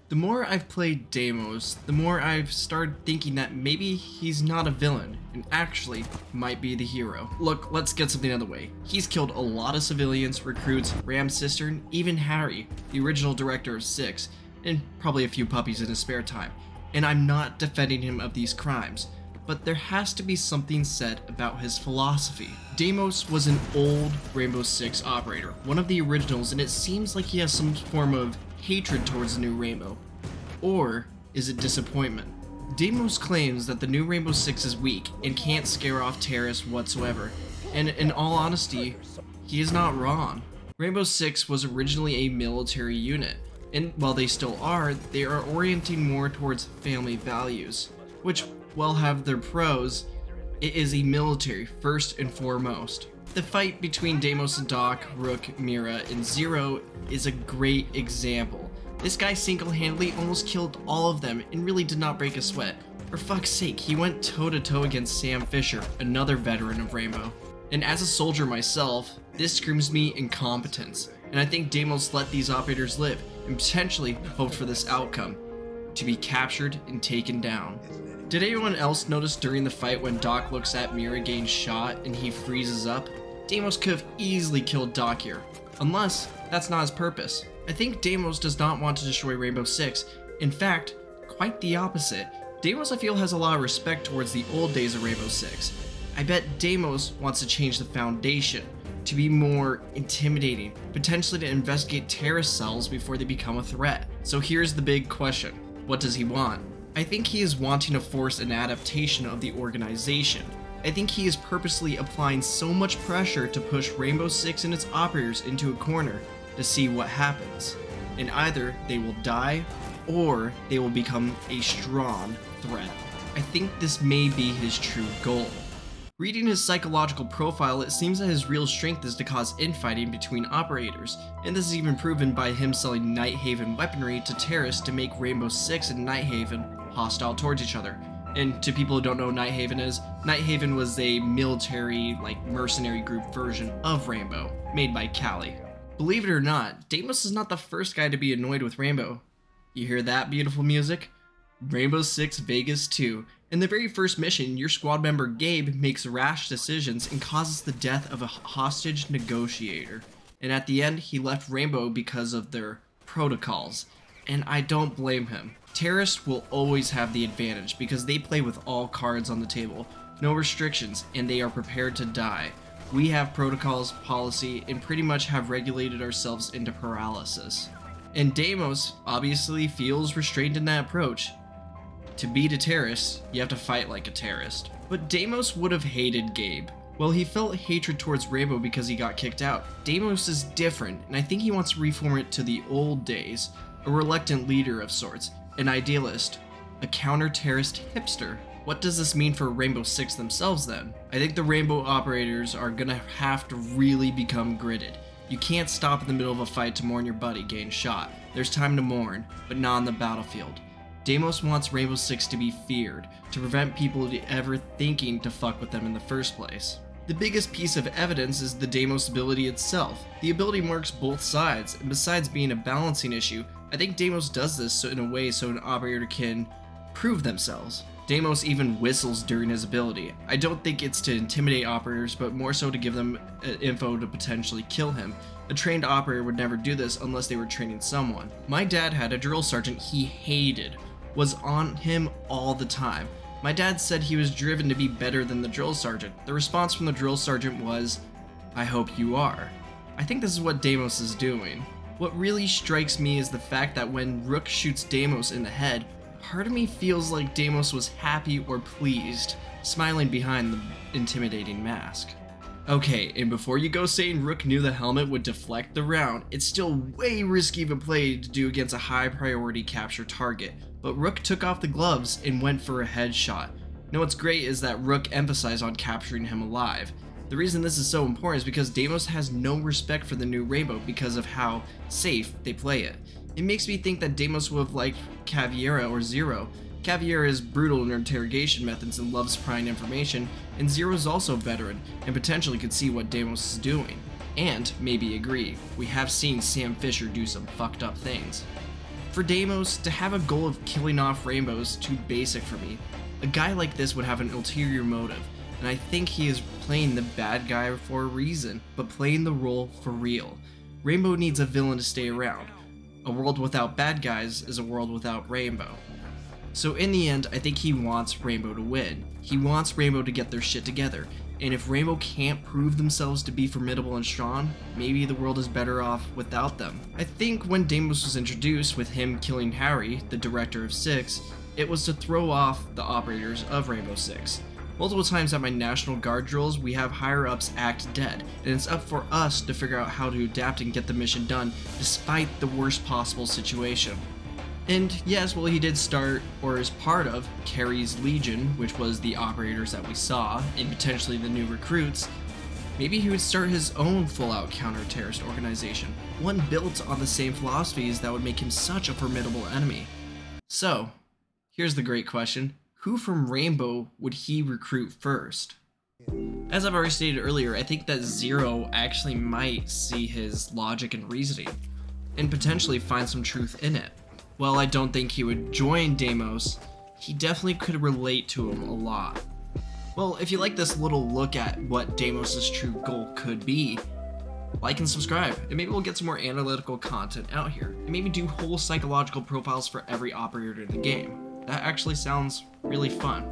The more I've played Deimos, the more I've started thinking that maybe he's not a villain, and actually might be the hero. Look, let's get something out of the way. He's killed a lot of civilians, recruits, Ram's sister, and even Harry, the original director of 6, and probably a few puppies in his spare time. And I'm not defending him of these crimes, but there has to be something said about his philosophy. Deimos was an old Rainbow Six operator, one of the originals, and it seems like he has some form of hatred towards the new Rainbow. Or is it disappointment? Deimos claims that the new Rainbow Six is weak and can't scare off terrorists whatsoever, and in all honesty, he is not wrong. Rainbow Six was originally a military unit, and while they still are, they are orienting more towards family values, which, while have their pros, it is a military first and foremost. The fight between Deimos and Doc, Rook, Mira, and Zero is a great example. This guy single-handedly almost killed all of them and really did not break a sweat. For fuck's sake, he went toe-to-toe against Sam Fisher, another veteran of Rainbow. And as a soldier myself, this screams me incompetence, and I think Deimos let these operators live and potentially hoped for this outcome, to be captured and taken down. Did anyone else notice during the fight when Doc looks at Mira getting shot and he freezes up? Deimos could have easily killed Doc here, unless that's not his purpose. I think Deimos does not want to destroy Rainbow Six. In fact, quite the opposite. Deimos, I feel, has a lot of respect towards the old days of Rainbow Six. I bet Deimos wants to change the foundation, to be more intimidating, potentially to investigate terrorist cells before they become a threat. So here's the big question. What does he want? I think he is wanting to force an adaptation of the organization. I think he is purposely applying so much pressure to push Rainbow Six and its operators into a corner to see what happens. And either they will die, or they will become a strong threat. I think this may be his true goal. Reading his psychological profile, it seems that his real strength is to cause infighting between operators, and this is even proven by him selling Nighthaven weaponry to terrorists to make Rainbow Six and Nighthaven hostile towards each other. And to people who don't know what Nighthaven was a military, mercenary group version of Rainbow, made by Cali. Believe it or not, Deimos is not the first guy to be annoyed with Rainbow. You hear that beautiful music? Rainbow Six Vegas 2. In the very first mission, your squad member Gabe makes rash decisions and causes the death of a hostage negotiator. And at the end, he left Rainbow because of their protocols. And I don't blame him. Terrorists will always have the advantage because they play with all cards on the table, no restrictions, and they are prepared to die. We have protocols, policy, and pretty much have regulated ourselves into paralysis. And Deimos obviously feels restrained in that approach. To beat a terrorist, you have to fight like a terrorist. But Deimos would have hated Gabe. Well, he felt hatred towards Rainbow because he got kicked out. Deimos is different, and I think he wants to reform it to the old days. A reluctant leader of sorts, an idealist, a counter-terrorist hipster. What does this mean for Rainbow Six themselves then? I think the Rainbow operators are gonna have to really become gritted. You can't stop in the middle of a fight to mourn your buddy getting shot. There's time to mourn, but not on the battlefield. Deimos wants Rainbow Six to be feared, to prevent people ever thinking to fuck with them in the first place. The biggest piece of evidence is the Deimos ability itself. The ability marks both sides, and besides being a balancing issue, I think Deimos does this in a way so an operator can prove themselves. Deimos even whistles during his ability. I don't think it's to intimidate operators, but more so to give them info to potentially kill him. A trained operator would never do this unless they were training someone. My dad had a drill sergeant he hated, was on him all the time. My dad said he was driven to be better than the drill sergeant. The response from the drill sergeant was, "I hope you are." I think this is what Deimos is doing. What really strikes me is the fact that when Rook shoots Deimos in the head, part of me feels like Deimos was happy or pleased, smiling behind the intimidating mask. Okay, and before you go saying Rook knew the helmet would deflect the round, it's still way risky of a play to do against a high priority capture target, but Rook took off the gloves and went for a headshot. Now what's great is that Rook emphasized on capturing him alive. The reason this is so important is because Deimos has no respect for the new Rainbow because of how safe they play it. It makes me think that Deimos would have liked Caveira or Zero. Caveira is brutal in her interrogation methods and loves prying information, and Zero is also a veteran and potentially could see what Deimos is doing. And maybe agree. We have seen Sam Fisher do some fucked up things. For Deimos, to have a goal of killing off Rainbow is too basic for me. A guy like this would have an ulterior motive, and I think he is playing the bad guy for a reason, but playing the role for real. Rainbow needs a villain to stay around. A world without bad guys is a world without Rainbow. So in the end, I think he wants Rainbow to win. He wants Rainbow to get their shit together, and if Rainbow can't prove themselves to be formidable and strong, maybe the world is better off without them. I think when Deimos was introduced with him killing Harry, the director of 6, it was to throw off the operators of Rainbow Six. Multiple times at my National Guard drills, we have higher-ups act dead, and it's up for us to figure out how to adapt and get the mission done despite the worst possible situation. And yes, well, he did start, or is part of, Carrie's Legion, which was the operators that we saw, and potentially the new recruits. Maybe he would start his own full-out counter-terrorist organization, one built on the same philosophies that would make him such a formidable enemy. So, here's the great question. Who from Rainbow would he recruit first? As I've already stated earlier, I think that Zero actually might see his logic and reasoning, and potentially find some truth in it. While I don't think he would join Deimos, he definitely could relate to him a lot. Well, if you like this little look at what Deimos' true goal could be, like and subscribe, and maybe we'll get some more analytical content out here, and maybe do whole psychological profiles for every operator in the game. That actually sounds really fun.